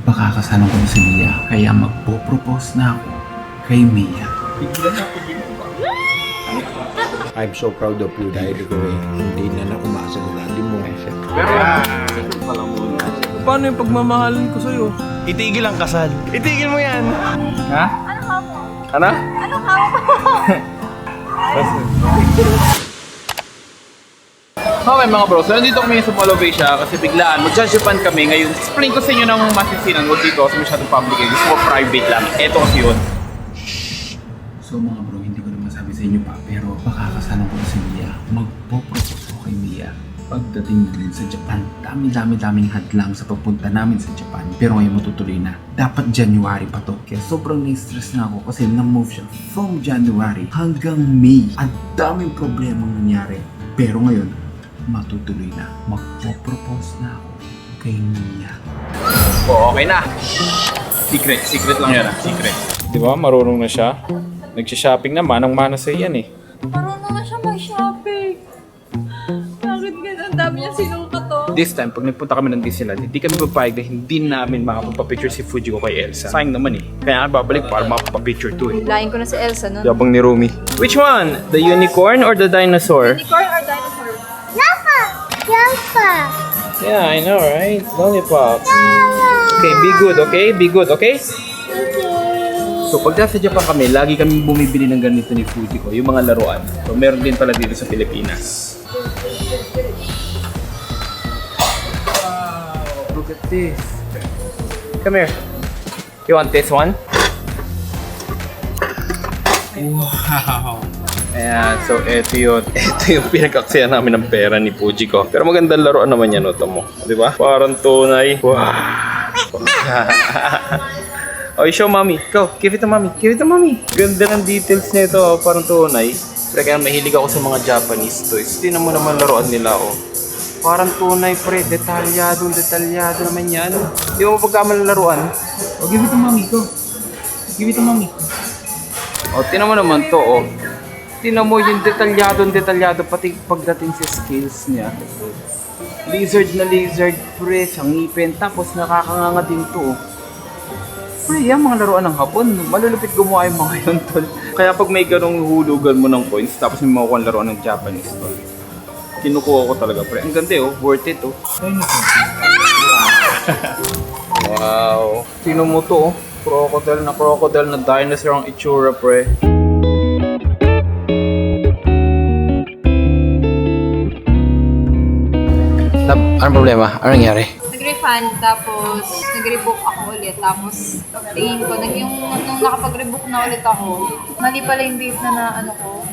Pakakasalan ko na si Mia, kaya magpo-propose na ako kay Mia. I'm so proud of you dahil ikaw hindi na umasa na daddy mo. Pero, paano yung pagmamahalan ko sa'yo? Itigil ang kasal. Itigil mo yan. Ha? Ano ka mo? Ano? Ano ka mo? Okay mga bro, so nandito kami sa Mall of Asia kasi biglaan mag-Japan kami ngayon. Explain ko sa inyo ng masisinan mo dito kasi masyadong public eh. Gusto ko private lang. Eto kasi yun. So mga bro, hindi ko naman sabi sa inyo pa, pero pakakasalan ko na si Mia. Magpo-propose ako kay Mia. Pagdating namin sa Japan, daming hadlang sa pagpunta namin sa Japan. Pero ngayon matutuloy na. Dapat January pa to. Kaya sobrang na-stress na ako kasi na-move siya from January hanggang May. Ang daming problemang nangyari. Pero ngayon, matutuloy na. Magpo-propose na ako kay Mia. Oh, okay na. Secret lang yan ah. Secret. Di ba? Marunong na siya. Nagsha-shopping na. Manang-mana sa iyan eh. Marunong na siya mag-shopping. Bakit ganun? Ang dami niya sinuka to. This time, pag nagpunta kami ng Disneyland, hindi kami papayag na hindi namin makapagpa-picture si Fujiko kay Elsa. Sayang naman eh. Kaya nga babalik para makapagpa-picture to eh. Lain ko na si Elsa nun. Yabang ni Rumi. Which one? The unicorn or the dinosaur? Unicorn or dinosaur? Yeah, I know, right? Lollipops. Okay, be good, okay? Be good, okay? So, pag nasa Japan kami, lagi kami bumibili ng ganito ni Fujiko, yung mga laruan. So, meron din pala dito sa Pilipinas. Wow, look at this. Come here. You want this one? Wow. Ayan, so ito yun. Ito yung pinagkaksaya namin ng pera ni Fujiko. Pero magandang laruan naman yan, ito mo. Di ba? Parang tunay. Wow. Oh, show mommy. Go, give it to mommy. Give it to mommy. Ganda ng details nito, parang tunay. Pero kaya mahilig ako sa mga Japanese toys. Tingnan mo naman laruan nila, oh. Parang tunay, pre. Detalyado naman yan. Di mo mapagkamal ng laruan. Oh, give it to mommy. Go. Give it to mommy. Oh, tingnan mo naman to, oh. Tingnan mo yung detalyado pati pagdating sa skills niya. Lizard na lizard, pre, sa ngipin. Tapos nakakanganga din to. Pre, yan mga laruan ng Hapon. Malulupit gumawa yung mga yun, tol. Kaya pag may ganong hulugan mo ng coins, tapos may makukuha laruan ng Japanese, tol. Kinukuha ko talaga, pre. Ang ganda, oh. Worth it, oh. Wow. Sino mo to, oh? Crocodile na dinosaur ang itsura, pre. Anong problema? Anong nangyari? Nag-refund, tapos nag-rebook ako ulit. Tapos, tingin ko, nung nakapag-rebook na ulit ako, mali pala yung date na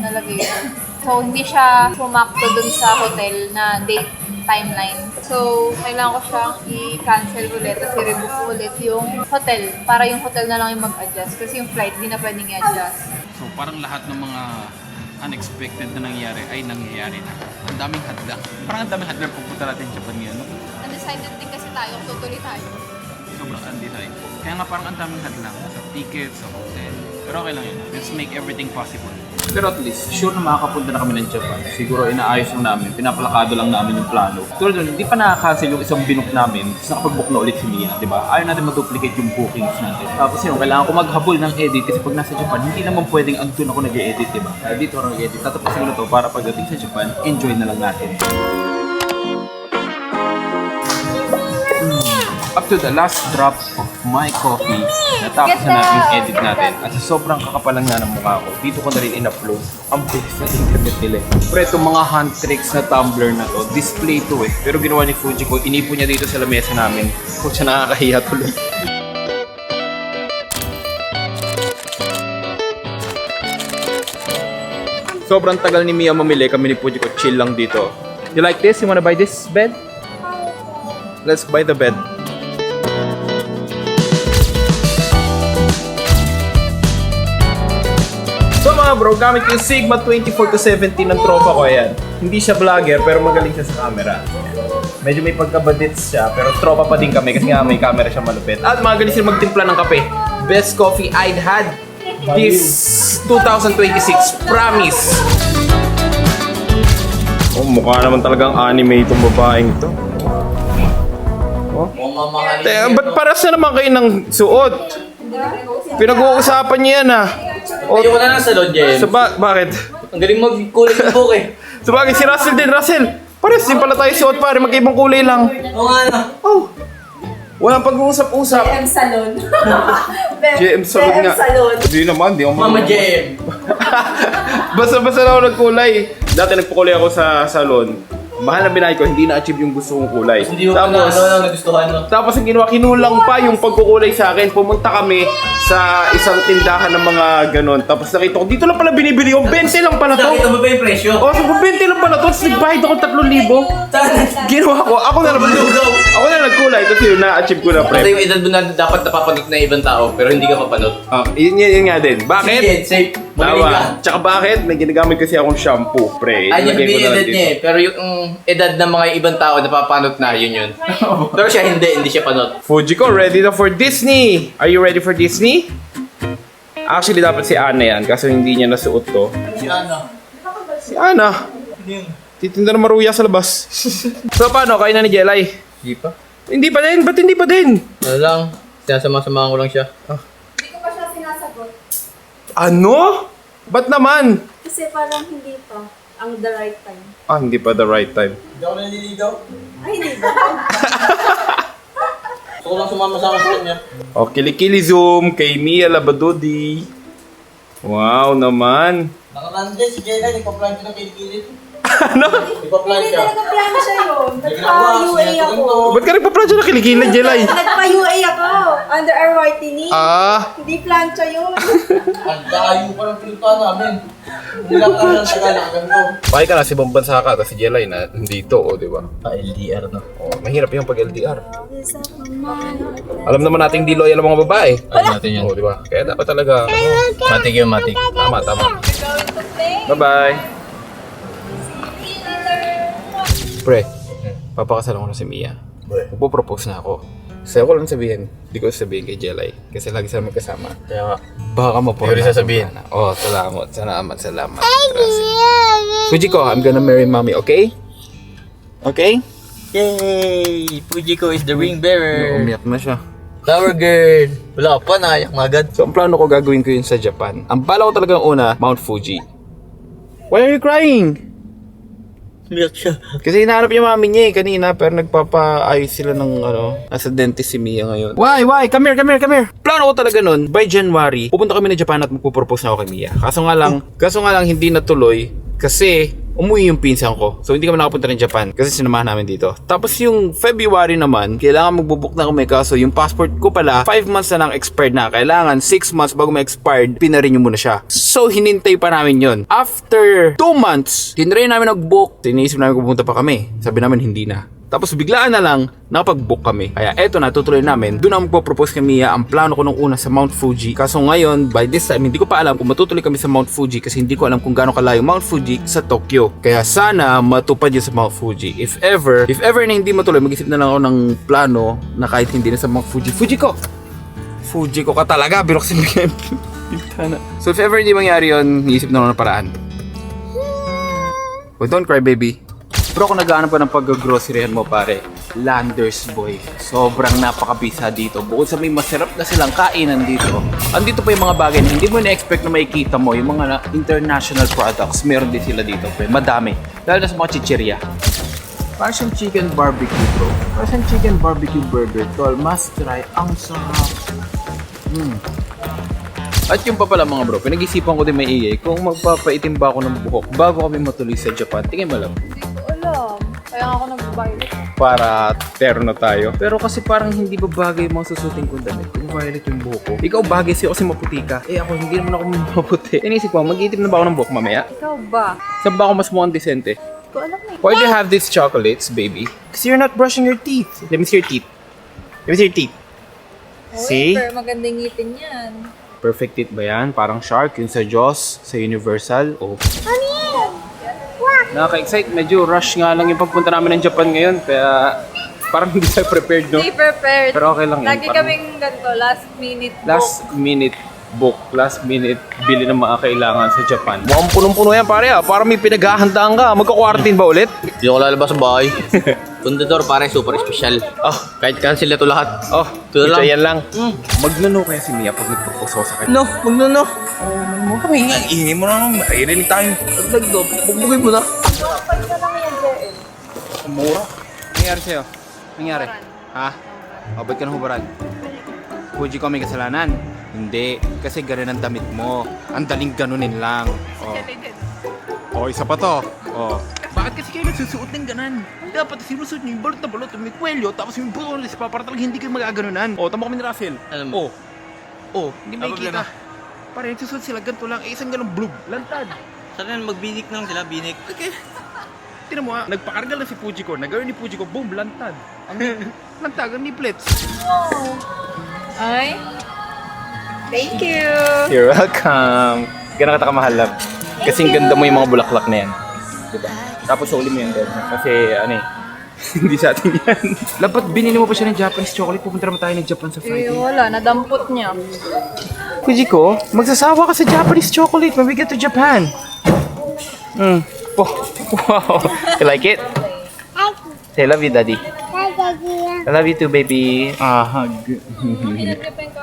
nalagay ko. So, hindi siya sumakto dun sa hotel na date timeline. So, kailangan ko siyang i-cancel ulit at i-rebook ko ulit yung hotel para yung hotel na lang yung mag-adjust kasi yung flight di na pwedeng i-adjust. So parang lahat ng mga unexpected na nangyari ay nangyayari na. Ang daming hadlang. Parang ang daming hadlang pupunta natin Japan ngayon. No? Undecided din kasi tayo kung tutuloy tayo. Sobrang andi tayo. Kaya nga parang ang daming hadlang sa tickets, sa hotel. Pero okay lang yun. Let's make everything possible. Pero at least, sure na makakapunta na kami ng Japan. Siguro inaayos lang namin, pinapalakado lang namin yung plano. Tulad nun, hindi pa nakakancel yung isang binook namin, tapos nakapag-book na ulit si Mia, di ba? Ayaw natin ma-duplicate yung bookings natin. Tapos yun, kailangan ko maghabol ng edit kasi pag nasa Japan, hindi naman pwedeng andun ako nag-edit, di ba? Kaya dito ako nag-edit. Tatapusin ko na to para pagdating sa Japan, enjoy na lang natin. Up to the last drop of my coffee, natapos na natin yung edit natin. At sa sobrang kakapalan nga ng mukha ko, dito ko na rin in-upload ang bilis na internet nila. Pero itong mga hand tricks na tumbler na to, display to eh. Pero ginawa ni Fujiko, inipon niya dito sa lamesa namin. Kung siya nakakahiya tuloy. Sobrang tagal ni Mia mamili, kami ni Fujiko chill lang dito. You like this? You wanna buy this bed? Let's buy the bed. So mga bro, gamit yung Sigma 24-70 ng tropa ko, ayan. Hindi siya vlogger pero magaling siya sa camera. Medyo may pagkabadits siya pero tropa pa din kami kasi nga may camera siya malupit. At magaling sila magtimpla ng kape. Best coffee I'd had this 2026, promise! Oh, mukha naman talagang anime itong babaeng ito. Oh. Mukhang mamahalin Teka, niya, ba't no? paras na naman kayo ng suot? Pinag-uusapan niyo yan ah. Ayoko na ng salon, James. Bakit? Ang galing mag-kulay ng buhok eh. Sabagay si Russell din, Russell. Pares din pala tayo suot pare, magkaibang kulay lang. Oo nga na. Oh. Walang pag-uusap-usap. BM Salon. JM Salon nga. Salon. Hindi naman, di ako Mama Jem. Basta-basta na ako nagkulay. Dati nagpakulay ako sa salon. Mahal na binayad ko, hindi na-achieve yung gusto kong kulay. Hindi mo pa na nagustuhan, no? Tapos ang ginawa, kinulang pa yung pagkukulay sa akin. Pumunta kami sa isang tindahan ng mga ganon. Tapos nakita ko, dito lang pala binibili yung 20 lang pala to. Nakita mo ba yung presyo? O, so 20 lang pala to. Tapos nagbayad ako 3,000. Ginawa ko, ako na nagkulay. Tapos yun, na-achieve ko na Kasi pre. yung edad mo na dapat napapanood na ibang tao, pero hindi ka papanot. Yun nga din. Bakit? Sige, safe. Magaling ka. Tawa. Tsaka bakit? May ginagamit kasi akong shampoo, pre. Ay, yun Ilagay ko yung na lang edad dito. niya eh. Pero yung edad ng mga ibang tao napapanot na, yun yun. Pero siya hindi siya panot. Fujiko, ready na for Disney! Are you ready for Disney? Actually, dapat si Ana yan, kaso hindi niya nasuot to. Si Ana. Si Ana! Titinda na maruya sa labas. So, paano? Kain na ni Jelay? Hindi pa. Hindi pa din? Ba't hindi pa din? Ano lang, sinasama-samahan ko lang siya. Hindi ko pa siya sinasagot. Ano? Ba't naman? Kasi parang hindi pa ang the right time. Hindi pa the right time. Hindi ako naliligaw. Ay, hindi ba? Gusto ko lang sumama-sama sa kanya. O, kilikili zoom kay Mia Labadodi. Wow naman. Nakakanda si Jenna, nagpa-plan siya ng kilikili. Ano? Nagpa-plan Hindi siya. talaga plano siya yun. Nagpagawa, Nagpa-UA siya ako. Ba't ka nagpa-plan siya na kilikili, Jelay? Nagpa-UA ako. Under our whitening. Hindi plancha yun. Ang dayo pa ng pinunta namin. Hindi lang kami ng tagal na ganito. Pakay ka na si Bambansa ka, tapos si Jelay na dito, o, di ba? LDR no. Mahirap yung pag-LDR. Alam naman natin hindi loyal ang mga babae. Alam natin yun. Oo, di ba? Kaya dapat talaga, Matik yun, matik. tama. Bye-bye. Pre, papakasalan ko na si Mia. Magpo-propose na ako. Sa'yo ko lang sabihin. Hindi ko sabihin kay Jelay. Kasi lagi sila magkasama. Kaya nga. Baka maporna. Hindi ko rin sasabihin. Oh, salamat. Fujiko, I'm gonna marry mommy, okay? Okay? Yay! Fujiko is the ring bearer. Umiyak na siya. Flower girl. Wala pa, nakayak na agad. So, ang plano ko gagawin ko yun sa Japan. Ang bala ko talagang una, Mount Fuji. Why are you crying? Umiyak siya. Kasi hinahanap yung mami niya kanina, pero nagpapaayos sila ng nasa dentist si Mia ngayon. Why? Come here. Plano ko talaga nun, by January, pupunta kami na Japan at magpo-propose na ako kay Mia. Kaso nga lang hindi natuloy kasi umuwi yung pinsan ko. So hindi kami nakapunta ng Japan kasi sinamahan namin dito. Tapos yung February naman, kailangan magbubook na kami kaso yung passport ko pala 5 months na lang expired na. Kailangan 6 months bago ma-expired, pinarenew muna siya. So hinintay pa namin yon. After 2 months, tinry namin nag-book. Tiniisip namin kung pupunta pa kami. Sabi namin hindi na. Tapos biglaan na lang, nakapag-book kami. Kaya eto na, tutuloy namin. Doon ako magpo-propose kay Mia. Ang plano ko nung una sa Mount Fuji. Kaso ngayon, by this time, hindi ko pa alam kung matutuloy kami sa Mount Fuji kasi hindi ko alam kung gaano kalayo Mount Fuji sa Tokyo. Kaya sana matupad yun sa Mount Fuji. If ever na hindi matuloy, mag-isip na lang ako ng plano na kahit hindi na sa Mount Fuji. Fuji ko ka talaga, biroksin mo yan. So if ever hindi mangyari yun, iisip na ako ng paraan. Well, don't cry, baby. Bro, kung nag-aanap ka ng pag-groceryhan mo, pare, Landers Boy. Sobrang napakabisa dito. Bukod sa may masarap na silang kainan dito, andito pa yung mga bagay na hindi mo na-expect na makikita mo. Yung mga international products, meron din sila dito, pre. Madami. Lalo na sa mga chichirya. Parang siyang chicken barbecue, bro. Parang siyang chicken barbecue burger, tol. Must try. Ang sarap. At yung pa pala mga bro, pinag-isipan ko din maigi kung magpapaitim ba ako ng buhok bago kami matuloy sa Japan. Tingin mo lang. Hindi ko alam. Kaya nga ako nag-violet. Para terno tayo. Pero kasi parang hindi ba bagay yung mga susuting kong damit kung violet yung buhok ko. Ikaw bagay sa'yo kasi maputi ka. Eh ako hindi naman ako maputi. Inisip ko, mag-itim na ba ako ng buhok mamaya? Ikaw ba? Saan ba ako mas mukhang desente? Hindi ko alam eh. Why do you have these chocolates, baby? Because you're not brushing your teeth. Let me see your teeth. Let me see your teeth. See? Pero magandang ngipin yan. Perfect teeth ba yan? Parang shark, yung sa Jaws, sa Universal. Oh. Ano yan? Nakaka-excite. Medyo rush nga lang yung pagpunta namin ng Japan ngayon. Kaya parang hindi tayo prepared, no? Be prepared. Pero okay lang yun. Lagi Parang kaming ganito, last minute book. last minute bili ng mga kailangan sa Japan. Mukhang punong-puno yan, pare. Parang may pinaghahandaan ka. Magka-quarantine ba ulit? Hindi ako lalabas sa bahay. Fundador, pare, super special. Oh, Kahit cancel na to lahat. oh, Ito na lang. yan lang. Magnuno kaya si Mia pag nagpropose ako sa kanya. No, magno. Mo kami, ingay mo na naman. Maririnig tayo. Dagdag, bugbugin mo na. Mura. Nangyari sa'yo? Nangyari? Ha? O, ba't ka nahubaran? Fuji ko may kasalanan? Hindi. Kasi ganun ang damit mo. Ang daling ganunin lang. O, isa pa to. O. Bakit kasi kayo nagsusuot ng ganan? Dapat sinusuot nyo yung balot na balot, may kwelyo, tapos yung bulones pa para talagang hindi kayo magaganunan. O, tama kami ni Russell. Alam mo. O, hindi may Ano kita. Pare, nagsusuot sila ganito lang. Isang ganong blue. Lantad. Sana magbinik na lang sila, binik. Okay. Tinan mo ha, nagpakargal na si Fujiko. Nagawin ni Fujiko, boom, lantad. Ang lantad, ang niplets. Ay. Thank you. You're welcome. Gano'n ka kamahal, love. Kasing ganda mo yung mga bulaklak na yan. Diba? Tapos uli mo yan, dad. Kasi, ano eh, hindi sa atin yan. Dapat binili mo pa siya ng Japanese chocolate. Pupunta naman tayo ng Japan sa Eh, Friday. wala. Nadampot niya. Fujiko, magsasawa ka sa Japanese chocolate. When we get to Japan. Oh, wow. You like it? Say, love you, daddy. I love you too, baby. Hug.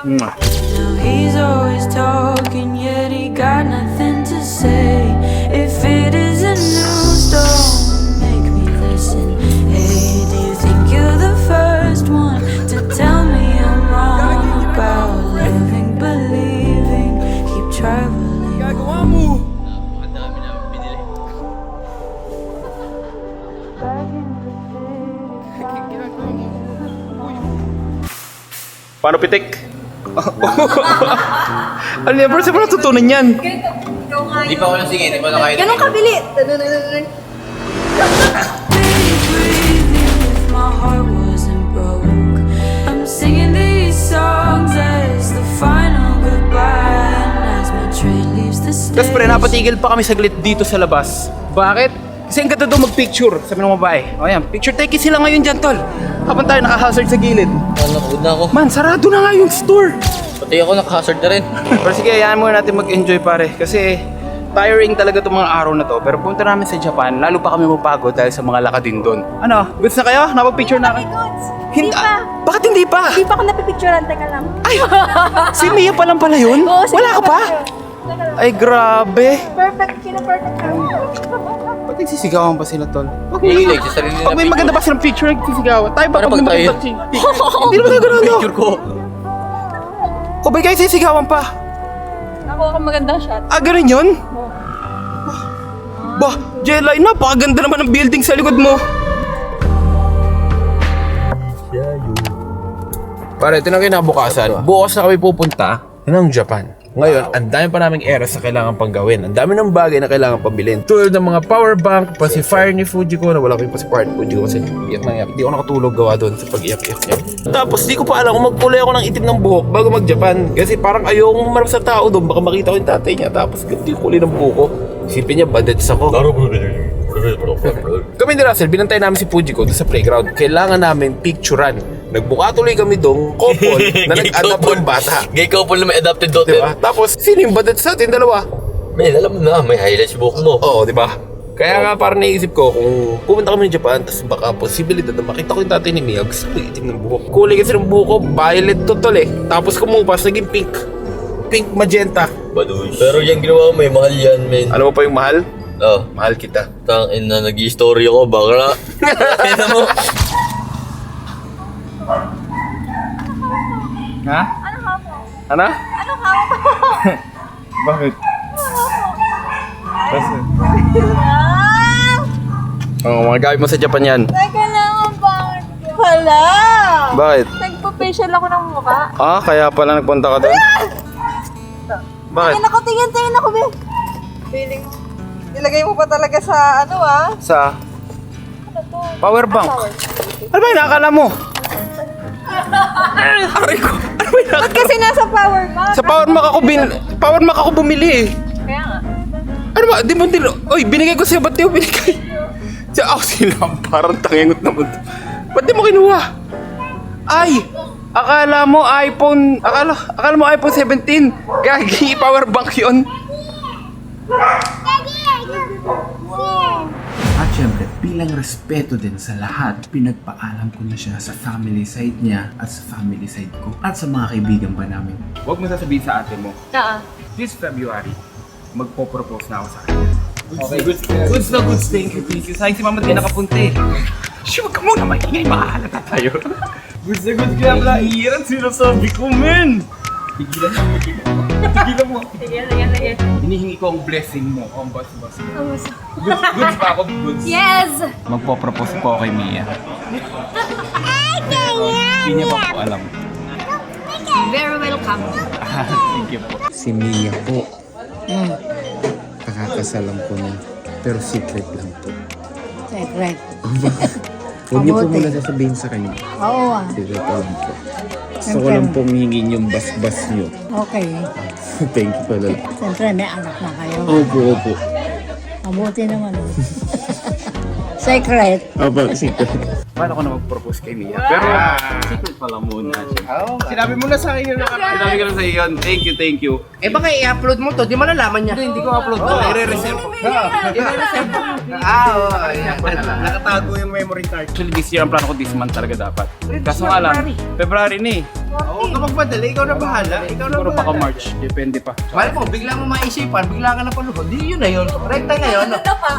Mwah. Now he's always talking, yet he got nothing to say. If it isn't news, don't make me listen. Hey, do you think you're the first one to tell me I'm wrong about living, believing, keep traveling? Ang dami namin binili. Paano pitik? Ano yan, bro? Saan mo natutunan yan? Hindi pa ako nasingin, hindi pa na kaya. Ganun kabili. Breathing if my heart wasn't broke. I'm singing these songs as the final goodbye, and as my train leaves the Tapos pre, station. napatigil pa kami saglit dito sa labas. Bakit? Kasi ang ganda daw mag-picture, sabi ng babae. O yan, picture taking sila ngayon dyan, tol. Habang tayo naka-hazard sa gilid. Nakuod na ako. Man, sarado na nga yung store. Pati ako naka-hazard na rin. Pero sige, hayaan muna natin mag-enjoy pare. Kasi tiring talaga itong mga araw na to. Pero punta namin sa Japan, lalo pa kami mapagod dahil sa mga lakadin doon. Ano? Goods na kayo? Napag-picture na kayo? Hindi pa. Bakit hindi pa? Hindi pa ako napipicturean. Teka lang. Ay! Si Mia pa lang pala yun? Oo, sige, Wala ka pa? Teka lang. Ay, grabe. Perfect. Kina-perfect ka. Ba't nagsisigawan pa sila, tol? Hilig sa sarili Pag may maganda pa silang picture, nagsisigawan. Tayo ba Para pag may pag tayo- maganda picture? Hindi naman na gano'n, no? Picture ko. O ba guys, sisigawan pa? Nakuha ka magandang shot. Ah, ganun yun? Bah, Jelay, napakaganda naman ng building sa likod mo. Pare, ito na kinabukasan. Bukas na kami pupunta ng Japan. Ngayon, ang dami pa naming eras na kailangan pang gawin. Ang dami ng bagay na kailangan pang bilhin. Tulad ng mga power bank, pacifier ni Fujiko, na wala kami pacifier ni Fujiko kasi iyak na iyak. Di ako nakatulog gawa doon sa pag-iyak-iyak niya. Tapos di ko pa alam kung magkulay ako ng itim ng buhok bago mag-Japan. Kasi parang ayokong humarap sa tao doon, baka makita ko yung tatay niya. Tapos ganito yung kulay ng buhok ko. Isipin niya, badets ako. Kami ni Russell, binantay namin si Fujiko doon sa playground. Kailangan namin picturean. Nagbuka tuloy kami doon, couple na nag-adapt ng bata. Gay couple na may adopted daughter. Diba? Tapos, sino yung badet sa atin? Dalawa. May alam mo na, may highlights buhok mo. Oo, di ba? Kaya nga parang naisip ko, kung pumunta kami ng Japan, tapos baka posibilidad na makita ko yung tatay ni Mia, gusto ko yung itim ng buhok. Kulay kasi ng buhok ko, violet to tol eh. Tapos kumupas, naging pink. Pink magenta. Baduy. Pero yung ginawa mo, may mahal yan, men. Alam mo pa yung mahal? Oh, Mahal kita. tangin na nag-i-story ako, baka na. Kaya mo. Ha? Ano? Bakit? Kasi... Oh, mga gamit mo sa Japan yan. Teka lang. Bakit? Wala. Bakit? Nagpa-facial ako ng mukha. Ah, kaya pala nagpunta ka doon? Bakit? Tingin ako, be. Feeling mo. Nilagay mo pa talaga sa ano Sa power bank. Ano ba yung nakakala mo? Aray ko. Ano ba yung nakakala? Kasi nasa power bank. Sa power bank ako bumili eh. Kaya nga. Ano ba? Di mo din. Oy, binigay ko sa'yo. Ba't di mo binigay? Sa sila. Parang tangingot na mundo. Ba't di mo kinuha? Ay! Akala mo iPhone. Akala mo iPhone 17. Gagi, power bank yun. At syempre, bilang respeto din sa lahat, pinagpaalam ko na siya sa family side niya at sa family side ko at sa mga kaibigan pa namin. Huwag mo sasabihin sa ate mo, this February, magpo-propose na ako sa kanya. Goods na goods, thank you, thank you. Sayang si mama di nakapunti. Sure ka muna, maingay, makahalata tayo. Goods na goods kaya pala, iiran sinasabi ko, men! Tigilan mo. Sige. Hinihingi ko ang blessing mo, ang bas-bas mo. Kamusta? Goods ba ako? Goods. Yes! Magpo-propose po ako kay Mia. Hindi niya pa po alam. Very welcome. Thank you po. Si Mia po. Kakakasalam ko na. Pero secret lang po. Secret. Huwag niyo po Mabuti. muna sasabihin sa kanya. Oo Secret lang po. Gusto ko lang pong hingin yung bas-bas niyo. Okay. Thank you pala. Siyempre, may anak na kayo. Opo. Mabuti naman. Secret. Opo, secret. Paano ko na mag-propose kay Mia? Pero, secret pala muna. Sinabi mo na sa akin yun. Sinabi ko lang sa iyo, thank you. Eh baka i-upload mo to, di malalaman niya. Hindi ko upload to, i-re-reserve ko. Nakatago yung memory card. Actually, this year ang plano ko this month talaga dapat. Kaso nga lang, February ni. Huwag ka magpadali, ikaw na bahala. Siguro baka March, depende pa. Mali po, bigla mo maisipan, bigla ka na paluhod. Di yun na yun. Rekta na yun.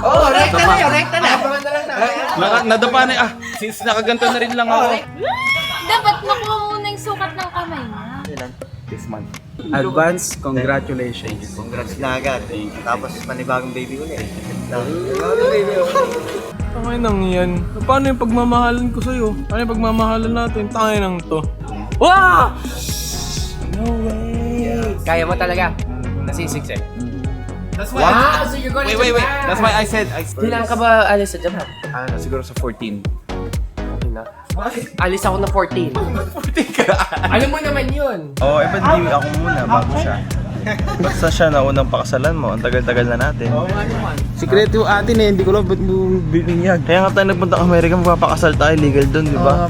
Oo, rekta na yun, rekta na. Nadapa na, since nakaganto na rin lang ako. Dapat nakuha muna yung sukat ng kamay niya. This month. Advance, congratulations. Congrats na agad. Tapos panibagong baby ulit. Tangay nang yan. Paano yung pagmamahalan ko sa'yo? Paano yung pagmamahalan natin? Tangay nang to. Wah! Kaya mo talaga. Nasisiksik. That's why So you're going wait. That's why I said, Kailan ka ba alis sa Japan? siguro sa 14. Alis ako na 14. 14 ka? Alam mo naman yun. Oo, ba't di ako muna bago siya? Basta siya na unang pakasalan mo, ang tagal-tagal na natin. Sikreto atin eh, hindi ko lang ba't mo bininyag. Kaya nga tayo nagpunta sa Amerika, magpapakasal tayo, legal doon, di ba?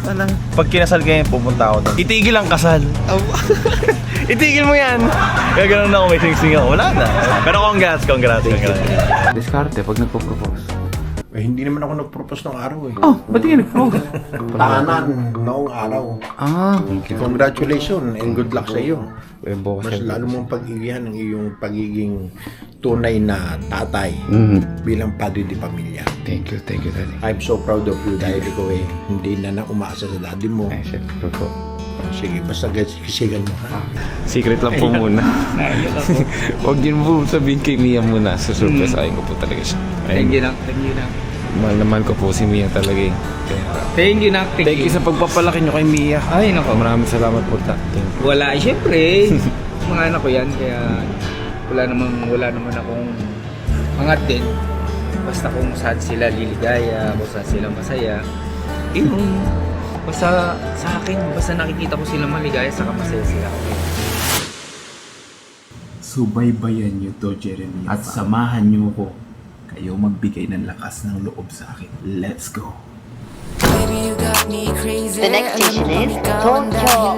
Pag kinasal kayo, pupunta ako doon. Itigil ang kasal. Itigil mo yan! Kaya ganun ako, may sing-sing ako. Wala na. Pero congrats. Diskarte pag nagpo-propose. Eh, hindi naman ako nag-propose ng araw eh. Oh, ba't di ka nag-propose? Tahanan noong araw. Congratulations and good luck sa iyo. Mas lalo mong pag-igihan ang iyong pagiging tunay na tatay bilang padre di pamilya. Thank you, Daddy. I'm so proud of you dahil ikaw eh, hindi na umaasa sa daddy mo. Sige, basta kisigan mo ha. Secret lang po muna. Huwag yun po sabihin kay Mia muna. Susurpresahin ko po talaga siya. Thank you na. Mahal na mahal ko po si Mia talaga eh. Thank you na. Thank you sa pagpapalaki nyo kay Mia. Ay, nako. Maraming salamat po. Wala, syempre. Mga anak ko yan, kaya wala naman akong angat din. Basta kung saan sila liligaya, kung saan sila masaya. Yun. Basta sa akin, basta nakikita ko sila maligaya, saka masaya sila. Subaybayan niyo to, Jeremy. At samahan niyo ko. Kayo magbigay ng lakas ng loob sa akin. Let's go! The next station is Tokyo.